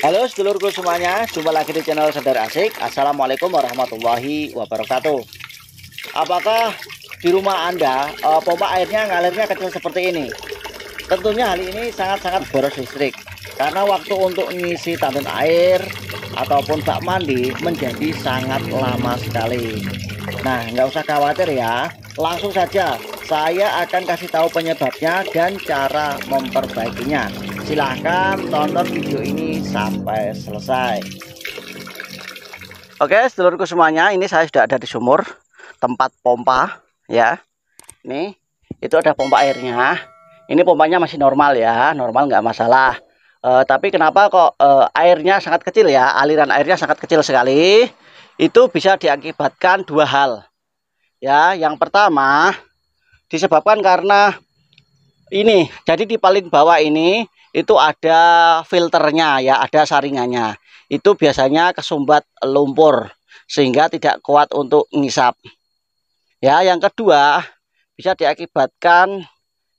Halo sedulurku semuanya, jumpa lagi di channel Sadar Asik. Assalamualaikum warahmatullahi wabarakatuh. Apakah di rumah Anda pompa airnya ngalirnya kecil seperti ini? Tentunya hal ini sangat-sangat boros listrik, karena waktu untuk mengisi tandon air ataupun bak mandi menjadi sangat lama sekali. Nah, nggak usah khawatir ya, langsung saja saya akan kasih tahu penyebabnya dan cara memperbaikinya. Silahkan tonton video ini sampai selesai. Oke sedulurku semuanya, ini saya sudah ada di sumur tempat pompa ya. Nih, itu ada pompa airnya. Ini pompanya masih normal ya, normal nggak masalah. Tapi kenapa kok airnya sangat kecil ya, aliran airnya sangat kecil sekali. Itu bisa diakibatkan dua hal ya. Yang pertama disebabkan karena ini, jadi di paling bawah ini itu ada filternya ya, ada saringannya. Itu biasanya kesumbat lumpur sehingga tidak kuat untuk ngisap. Ya, yang kedua bisa diakibatkan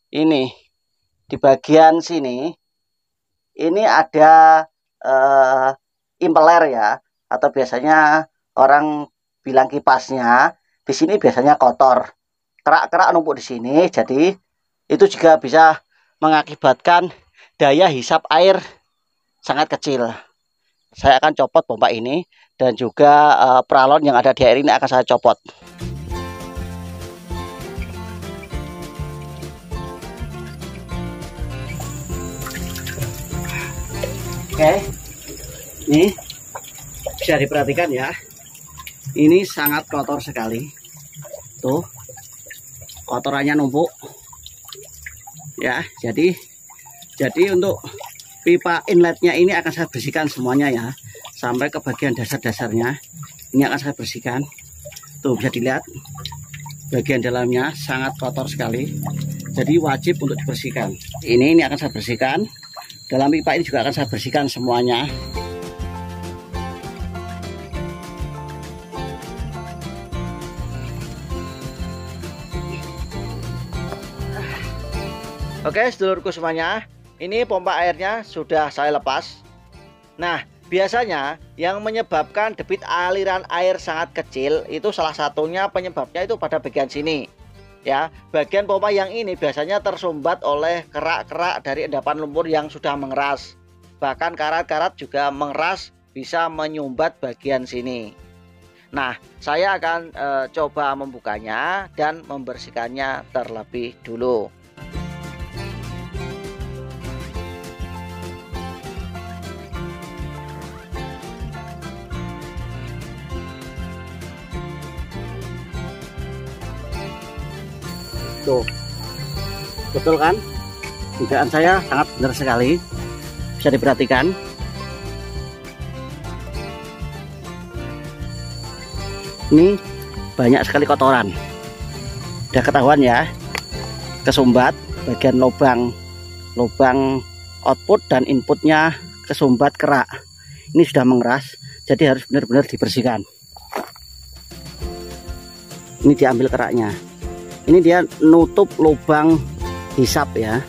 ini di bagian sini ini ada impeler ya, atau biasanya orang bilang kipasnya. Di sini biasanya kotor, kerak-kerak numpuk di sini, jadi itu juga bisa mengakibatkan daya hisap air sangat kecil. Saya akan copot pompa ini dan juga peralon yang ada di air ini akan saya copot. Oke, ini bisa diperhatikan ya, ini sangat kotor sekali. Tuh, kotorannya numpuk ya. Jadi untuk pipa inletnya ini akan saya bersihkan semuanya ya, sampai ke bagian dasar-dasarnya ini akan saya bersihkan. Tuh bisa dilihat bagian dalamnya sangat kotor sekali, jadi wajib untuk dibersihkan. Ini akan saya bersihkan. Dalam pipa ini juga akan saya bersihkan semuanya. Oke sedulurku semuanya, ini pompa airnya sudah saya lepas. Nah, biasanya yang menyebabkan debit aliran air sangat kecil itu salah satunya penyebabnya itu pada bagian sini ya. Bagian pompa yang ini biasanya tersumbat oleh kerak-kerak dari endapan lumpur yang sudah mengeras. Bahkan karat-karat juga mengeras, bisa menyumbat bagian sini. Nah, saya akan coba membukanya dan membersihkannya terlebih dulu. Tuh, betul kan? Dugaan saya sangat benar sekali. Bisa diperhatikan. Ini banyak sekali kotoran. Udah ketahuan ya, kesumbat bagian lubang output dan inputnya kesumbat kerak. Ini sudah mengeras, jadi harus benar-benar dibersihkan. Ini diambil keraknya. Ini dia nutup lubang hisap ya.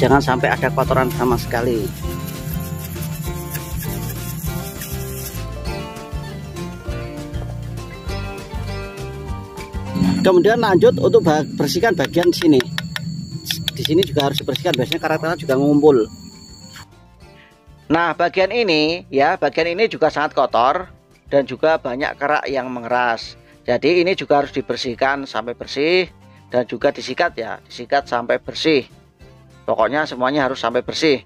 Jangan sampai ada kotoran sama sekali. Kemudian lanjut untuk bersihkan bagian sini. Di sini juga harus dibersihkan, biasanya karat-karat juga ngumpul. Nah, bagian ini ya, bagian ini juga sangat kotor dan juga banyak kerak yang mengeras. Jadi ini juga harus dibersihkan sampai bersih dan juga disikat ya, disikat sampai bersih. Pokoknya semuanya harus sampai bersih.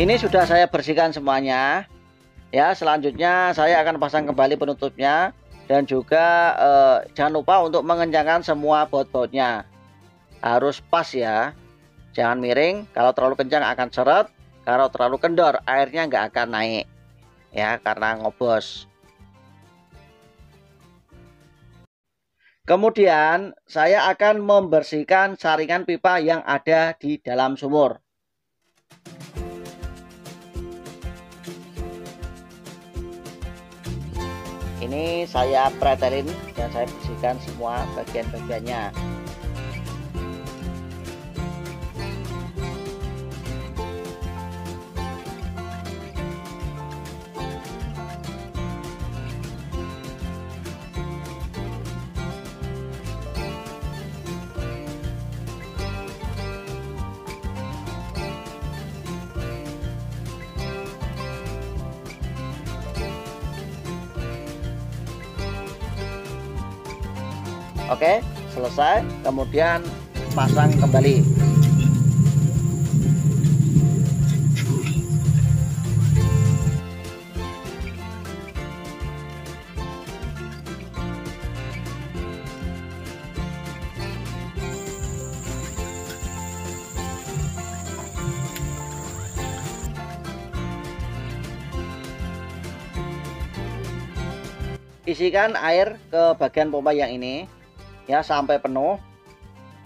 Ini sudah saya bersihkan semuanya ya. Selanjutnya saya akan pasang kembali penutupnya dan juga jangan lupa untuk mengencangkan semua baut-bautnya, harus pas ya, jangan miring. Kalau terlalu kencang akan seret, kalau terlalu kendor airnya nggak akan naik. ya, karena ngobos. Kemudian saya akan membersihkan saringan pipa yang ada di dalam sumur. Ini saya pretelin dan saya bersihkan semua bagian-bagiannya. Oke, selesai. Kemudian pasang kembali. Isikan air ke bagian pompa yang ini ya sampai penuh.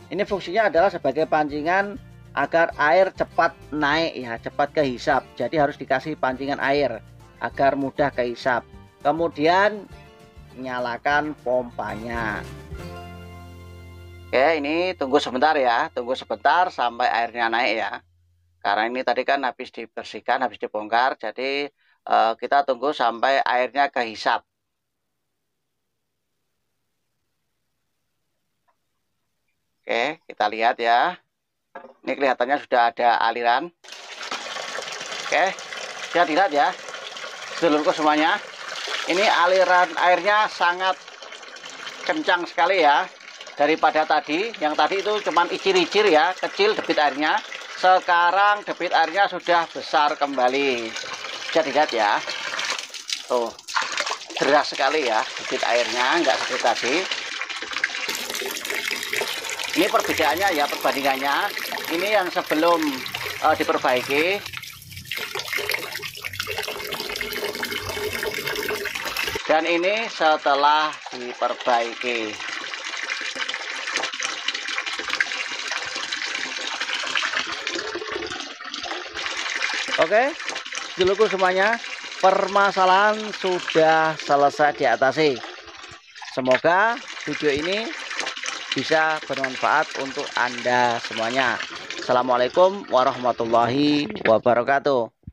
Ini fungsinya adalah sebagai pancingan agar air cepat naik ya, cepat kehisap. Jadi harus dikasih pancingan air agar mudah kehisap. Kemudian nyalakan pompanya. Oke, ini tunggu sebentar ya, tunggu sebentar sampai airnya naik ya. Karena ini tadi kan habis dibersihkan, habis dibongkar, jadi kita tunggu sampai airnya kehisap. Oke, kita lihat ya. Ini kelihatannya sudah ada aliran. Oke, bisa dilihat ya, sedulurku semuanya. Ini aliran airnya sangat kencang sekali ya. Daripada tadi, yang tadi itu cuman icir-icir ya, kecil debit airnya. Sekarang debit airnya sudah besar kembali. Bisa dilihat ya. Tuh, deras sekali ya debit airnya, nggak seperti tadi. Ini perbedaannya ya, perbandingannya. Ini yang sebelum diperbaiki. Dan ini setelah diperbaiki. Oke, sedulurku semuanya, permasalahan sudah selesai diatasi. Semoga video ini bisa bermanfaat untuk Anda semuanya. Assalamualaikum warahmatullahi wabarakatuh.